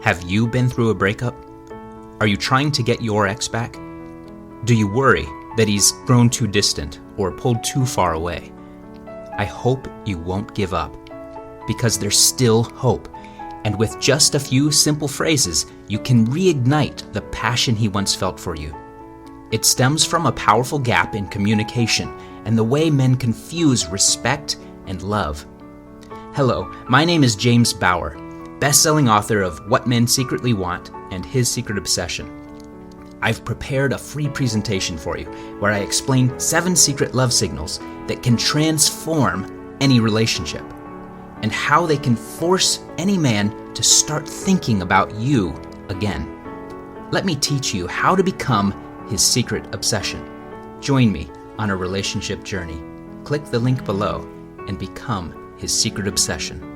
Have you been through a breakup? Are you trying to get your ex back? Do you worry that he's grown too distant or pulled too far away? I hope you won't give up, because there's still hope. And with just a few simple phrases, you can reignite the passion he once felt for you. It stems from a powerful gap in communication and the way men confuse respect and love. Hello, my name is James Bauer, best-selling author of What Men Secretly Want and His Secret Obsession. I've prepared a free presentation for you where I explain 7 secret love signals that can transform any relationship, and how they can force any man to start thinking about you again. Let me teach you how to become his secret obsession. Join me on a relationship journey. Click the link below and become his secret obsession.